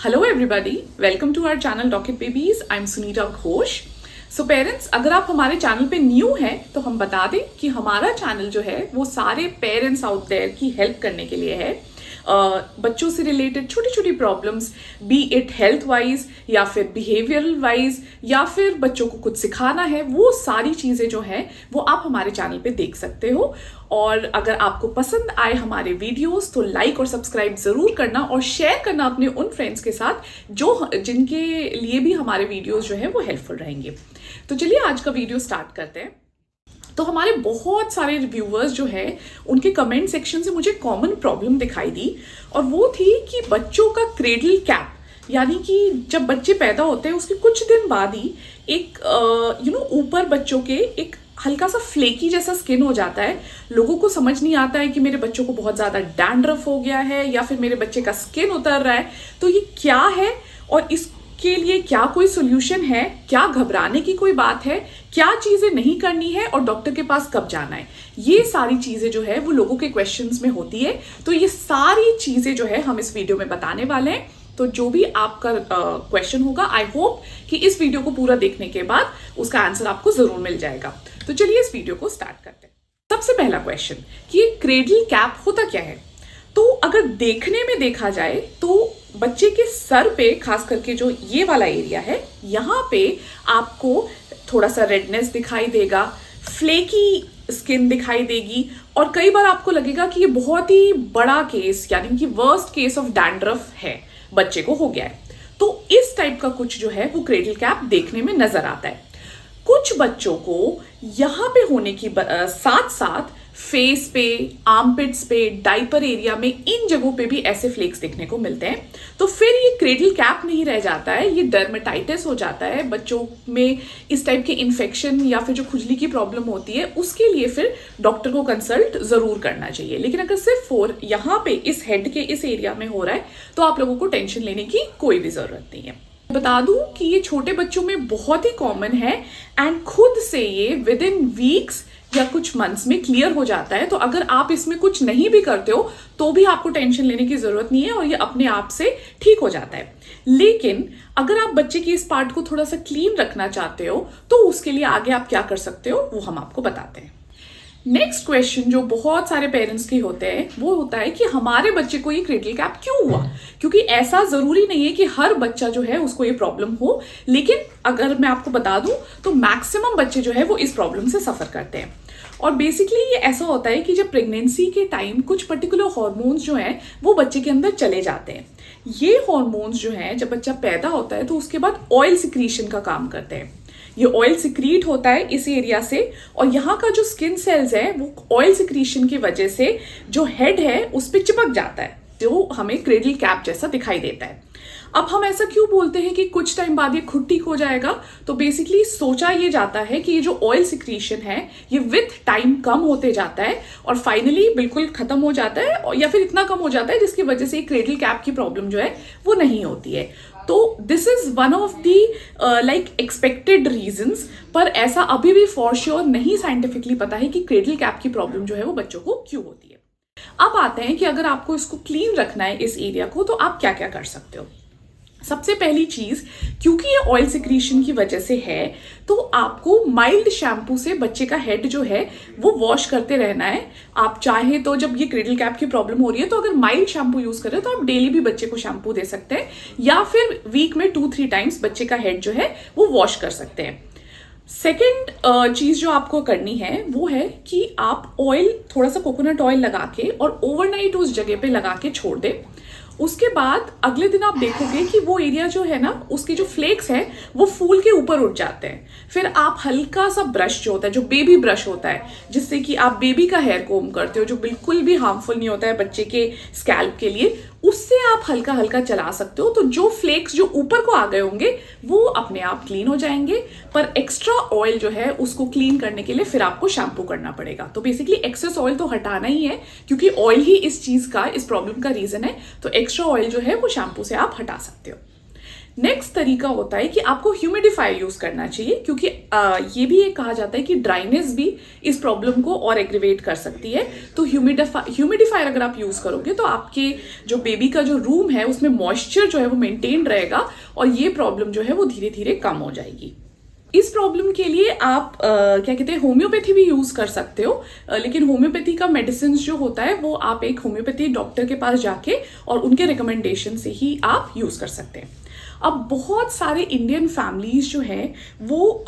Hello everybody, welcome to our channel Rocket Babies. I am Sunita Ghosh. So parents, अगर आप हमारे channel पे new हैं तो हम बता दें कि हमारा चैनल जो है वो सारे पेरेंट्स आउट देयर की हेल्प करने के लिए है। बच्चों से रिलेटेड छोटी छोटी problems, B it health wise या फिर बिहेवियरल वाइज या फिर बच्चों को कुछ सिखाना है, वो सारी चीज़ें जो हैं वो आप हमारे चैनल पे देख सकते हो। और अगर आपको पसंद आए हमारे वीडियोस तो लाइक और सब्सक्राइब ज़रूर करना और शेयर करना अपने उन फ्रेंड्स के साथ जिनके लिए भी हमारे वीडियोस जो है वो हेल्पफुल रहेंगे। तो चलिए आज का वीडियो स्टार्ट करते हैं। तो हमारे बहुत सारे रिव्यूअर्स जो है उनके कमेंट सेक्शन से मुझे कॉमन प्रॉब्लम दिखाई दी, और वो थी कि बच्चों का क्रेडल कैप, यानी कि जब बच्चे पैदा होते हैं उसके कुछ दिन बाद ही एक ऊपर बच्चों के एक हल्का सा फ्लेकी जैसा स्किन हो जाता है। लोगों को समझ नहीं आता है कि मेरे बच्चों को बहुत ज़्यादा डैंड्रफ हो गया है या फिर मेरे बच्चे का स्किन उतर रहा है, तो ये क्या है और इसके लिए क्या कोई सोल्यूशन है, क्या घबराने की कोई बात है, क्या चीज़ें नहीं करनी है और डॉक्टर के पास कब जाना है। ये सारी चीज़ें जो है वो लोगों के क्वेश्चंस में होती है। तो ये सारी चीज़ें जो है हम इस वीडियो में बताने वाले हैं। तो जो भी आपका क्वेश्चन होगा, आई होप कि इस वीडियो को पूरा देखने के बाद उसका आंसर आपको जरूर मिल जाएगा। तो चलिए इस वीडियो को स्टार्ट करते हैं। सबसे पहला क्वेश्चन कि ये क्रेडल कैप होता क्या है। तो अगर देखने में देखा जाए तो बच्चे के सर पे, खास करके जो ये वाला एरिया है, यहाँ पे आपको थोड़ा सा रेडनेस दिखाई देगा, फ्लेकी स्किन दिखाई देगी, और कई बार आपको लगेगा कि ये बहुत ही बड़ा केस यानी कि वर्स्ट केस ऑफ डैंड्रफ है, बच्चे को हो गया है। तो इस टाइप का कुछ जो है वो क्रेडल कैप देखने में नजर आता है। कुछ बच्चों को यहाँ पे होने की साथ साथ फेस पे, आर्मपिट्स पे, डाइपर एरिया में, इन जगहों पे भी ऐसे फ्लेक्स देखने को मिलते हैं। तो फिर ये क्रेडल कैप नहीं रह जाता है, ये डर्मेटाइटिस हो जाता है। बच्चों में इस टाइप के इन्फेक्शन या फिर जो खुजली की प्रॉब्लम होती है उसके लिए फिर डॉक्टर को कंसल्ट जरूर करना चाहिए। लेकिन अगर सिर्फ यहाँ पे इस हेड के इस एरिया में हो रहा है तो आप लोगों को टेंशन लेने की कोई भी जरूरत नहीं है। बता दूं कि ये छोटे बच्चों में बहुत ही कॉमन है एंड खुद से ये विद इन वीक्स या कुछ मंथ्स में क्लियर हो जाता है। तो अगर आप इसमें कुछ नहीं भी करते हो तो भी आपको टेंशन लेने की जरूरत नहीं है और ये अपने आप से ठीक हो जाता है। लेकिन अगर आप बच्चे की इस पार्ट को थोड़ा सा क्लीन रखना चाहते हो तो उसके लिए आगे आप क्या कर सकते हो वो हम आपको बताते हैं। नेक्स्ट क्वेश्चन जो बहुत सारे पेरेंट्स के होते हैं वो होता है कि हमारे बच्चे को ये क्रेडल कैप क्यों हुआ। क्योंकि ऐसा जरूरी नहीं है कि हर बच्चा जो है उसको ये प्रॉब्लम हो, लेकिन अगर मैं आपको बता दूं तो मैक्सिमम बच्चे जो है वो इस प्रॉब्लम से सफर करते हैं। और बेसिकली ये ऐसा होता है कि जब प्रेगनेंसी के टाइम कुछ पर्टिकुलर हार्मोन्स जो हैं वो बच्चे के अंदर चले जाते हैं। ये हार्मोन्स जो हैं जब बच्चा पैदा होता है तो उसके बाद ऑयल सिक्रीशन का काम करते हैं। ये ऑयल सिक्रीट होता है इस एरिया से, और यहाँ का जो स्किन सेल्स है वो ऑयल सिक्रीशन की वजह से जो हेड है उस पर चिपक जाता है, जो हमें क्रेडल कैप जैसा दिखाई देता है। अब हम ऐसा क्यों बोलते हैं कि कुछ टाइम बाद ये खुद ठीक हो जाएगा। तो बेसिकली सोचा ये जाता है कि ये जो ऑयल सिक्रीशन है ये विथ टाइम कम होते जाता है और फाइनली बिल्कुल खत्म हो जाता है, या फिर इतना कम हो जाता है जिसकी वजह से क्रेडल कैप की प्रॉब्लम जो है वो नहीं होती है। तो this is one of the like expected reasons, पर ऐसा अभी भी फॉर श्योर नहीं साइंटिफिकली पता है कि क्रेडल कैप की प्रॉब्लम जो है वो बच्चों को क्यों होती है। अब आते हैं कि अगर आपको इसको क्लीन रखना है इस एरिया को तो आप क्या क्या कर सकते हो। सबसे पहली चीज, क्योंकि ये ऑयल सिक्रीशन की वजह से है तो आपको माइल्ड शैम्पू से बच्चे का हेड जो है वो वॉश करते रहना है। आप चाहे तो जब ये क्रेडल कैप की प्रॉब्लम हो रही है तो अगर माइल्ड शैम्पू यूज कर रहे हो तो आप डेली भी बच्चे को शैम्पू दे सकते हैं, या फिर वीक में 2-3 टाइम्स बच्चे का हेड जो है वो वॉश कर सकते हैं। सेकेंड चीज जो आपको करनी है वो है कि आप ऑयल, थोड़ा सा कोकोनट ऑयल लगा के और ओवरनाइट उस जगह पे लगा के छोड़ दें। उसके बाद अगले दिन आप देखोगे कि वो एरिया जो है ना उसके जो फ्लेक्स हैं वो फूल के ऊपर उठ जाते हैं। फिर आप हल्का सा ब्रश जो होता है, जो बेबी ब्रश होता है जिससे कि आप बेबी का हेयर कोम करते हो, जो बिल्कुल भी हार्मफुल नहीं होता है बच्चे के स्कैल्प के लिए, उससे आप हल्का हल्का चला सकते हो। तो जो फ्लेक्स जो ऊपर को आ गए होंगे वो अपने आप क्लीन हो जाएंगे, पर एक्स्ट्रा ऑयल जो है उसको क्लीन करने के लिए फिर आपको शैम्पू करना पड़ेगा। तो बेसिकली एक्सेस ऑयल तो हटाना ही है क्योंकि ऑयल ही इस चीज का, इस प्रॉब्लम का रीजन है। तो एक्स्ट्रा ऑयल जो है वो शैम्पू से आप हटा सकते हो। नेक्स्ट तरीका होता है कि आपको ह्यूमिडिफायर यूज करना चाहिए, क्योंकि ये भी एक कहा जाता है कि ड्राइनेस भी इस प्रॉब्लम को और एग्रीवेट कर सकती है। तो ह्यूमिडिफायर अगर आप यूज करोगे तो आपके जो बेबी का जो रूम है उसमें मॉइस्चर जो है वो मेंटेन रहेगा और ये प्रॉब्लम जो है वो धीरे धीरे कम हो जाएगी। इस प्रॉब्लम के लिए आप क्या कहते हैं होम्योपैथी भी यूज कर सकते हो, लेकिन होम्योपैथी का मेडिसिन जो होता है वो आप एक होम्योपैथी डॉक्टर के पास जाके और उनके रिकमेंडेशन से ही आप यूज कर सकते हैं। अब बहुत सारे इंडियन फैमिलीज जो हैं वो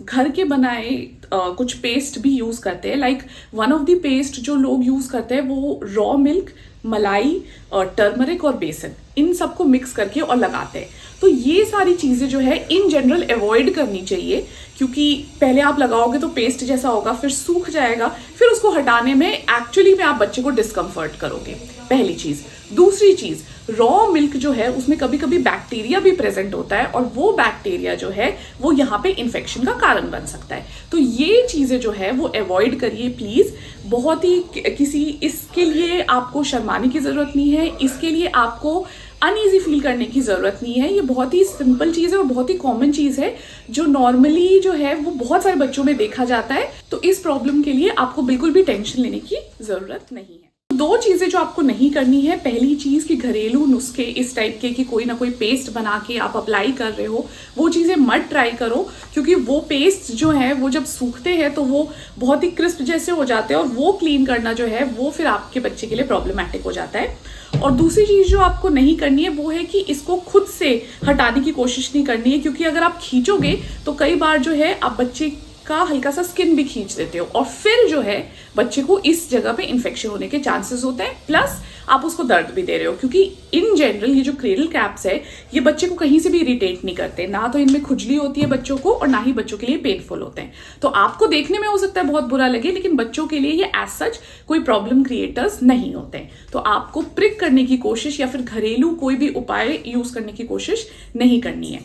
घर के बनाए कुछ पेस्ट भी यूज करते हैं। Like one of the paste जो लोग यूज करते हैं वो रॉ मिल्क, मलाई, टर्मरिक और बेसन, इन सबको मिक्स करके और लगाते हैं। तो ये सारी चीजें जो है इन जनरल अवॉइड करनी चाहिए, क्योंकि पहले आप लगाओगे तो पेस्ट जैसा होगा, फिर सूख जाएगा, फिर उसको हटाने में एक्चुअली में आप बच्चे को डिस्कम्फर्ट करोगे, पहली चीज। दूसरी चीज, रॉ मिल्क जो है उसमें कभी कभी बैक्टीरिया भी प्रेजेंट होता है और वो बैक्टीरिया जो है वो यहाँ पे इन्फेक्शन का कारण बन सकता है। तो ये चीजें जो है वो अवॉइड करिए प्लीज। बहुत ही इसके लिए आपको शर्माने की जरूरत नहीं है, इसके लिए आपको अनईजी फील करने की जरूरत नहीं है। ये बहुत ही सिंपल चीज है और बहुत ही कॉमन चीज है जो नॉर्मली जो है वो बहुत सारे बच्चों में देखा जाता है। तो इस प्रॉब्लम के लिए आपको बिल्कुल भी टेंशन लेने की जरूरत नहीं है। दो चीजें जो आपको नहीं करनी है, पहली चीज कि घरेलू नुस्खे इस टाइप के कि कोई ना कोई पेस्ट बना के आप अप्लाई कर रहे हो, वो चीजें मत ट्राई करो, क्योंकि वो पेस्ट जो है वो जब सूखते हैं तो वो बहुत ही क्रिस्प जैसे हो जाते हैं और वो क्लीन करना जो है वो फिर आपके बच्चे के लिए प्रॉब्लमैटिक हो जाता है। और दूसरी चीज जो आपको नहीं करनी है वो है कि इसको खुद से हटाने की कोशिश नहीं करनी है, क्योंकि अगर आप खींचोगे तो कई बार जो है आप बच्चे का हल्का सा स्किन भी खींच देते हो और फिर जो है बच्चे को इस जगह पे इन्फेक्शन होने के चांसेस होते हैं, प्लस आप उसको दर्द भी दे रहे हो, क्योंकि इन जनरल ये जो क्रेडल कैप्स है ये बच्चे को कहीं से भी इरिटेट नहीं करते, ना तो इनमें खुजली होती है बच्चों को और ना ही बच्चों के लिए पेनफुल होते हैं। तो आपको देखने में हो सकता है बहुत बुरा लगे, लेकिन बच्चों के लिए ये एज सच कोई प्रॉब्लम क्रिएटर्स नहीं होते हैं। तो आपको प्रिक करने की कोशिश या फिर घरेलू कोई भी उपाय यूज करने की कोशिश नहीं करनी है।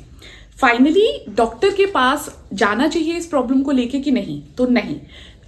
फाइनली डॉक्टर के पास जाना चाहिए इस प्रॉब्लम को लेके कि नहीं, तो नहीं।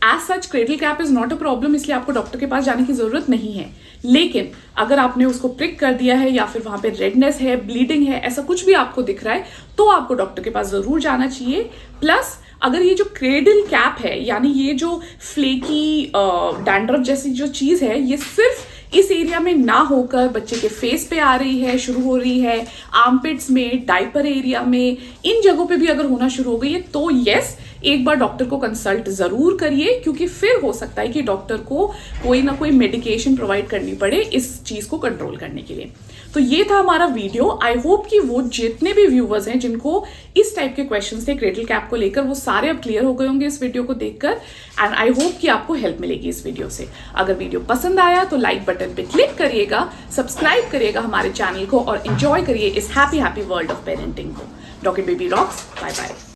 As such cradle cap is not a problem, इसलिए आपको डॉक्टर के पास जाने की जरूरत नहीं है। लेकिन अगर आपने उसको प्रिक कर दिया है या फिर वहां पे रेडनेस है, ब्लीडिंग है, ऐसा कुछ भी आपको दिख रहा है तो आपको डॉक्टर के पास जरूर जाना चाहिए। प्लस अगर ये जो क्रेडल कैप है, यानी ये जो फ्लेकी डैंड्रफ जैसी जो चीज है, ये सिर्फ इस एरिया में ना होकर बच्चे के फेस पे आ रही है, शुरू हो रही है, आर्मपिट्स में, डायपर एरिया में, इन जगहों पे भी अगर होना शुरू हो गई है तो यस, एक बार डॉक्टर को कंसल्ट जरूर करिए, क्योंकि फिर हो सकता है कि डॉक्टर को कोई ना कोई मेडिकेशन प्रोवाइड करनी पड़े इस चीज को कंट्रोल करने के लिए। तो ये था हमारा वीडियो। आई होप कि वो जितने भी व्यूवर्स हैं जिनको इस टाइप के क्वेश्चंस थे क्रेडल कैप को लेकर, वो सारे अब क्लियर हो गए होंगे इस वीडियो को देखकर। एंड आई होप कि आपको हेल्प मिलेगी इस वीडियो से। अगर वीडियो पसंद आया तो लाइक बटन पे क्लिक करिएगा, सब्सक्राइब करिएगा हमारे चैनल को और एंजॉय करिए इस हैप्पी वर्ल्ड ऑफ पेरेंटिंग को। Doctor Baby Rocks, bye bye.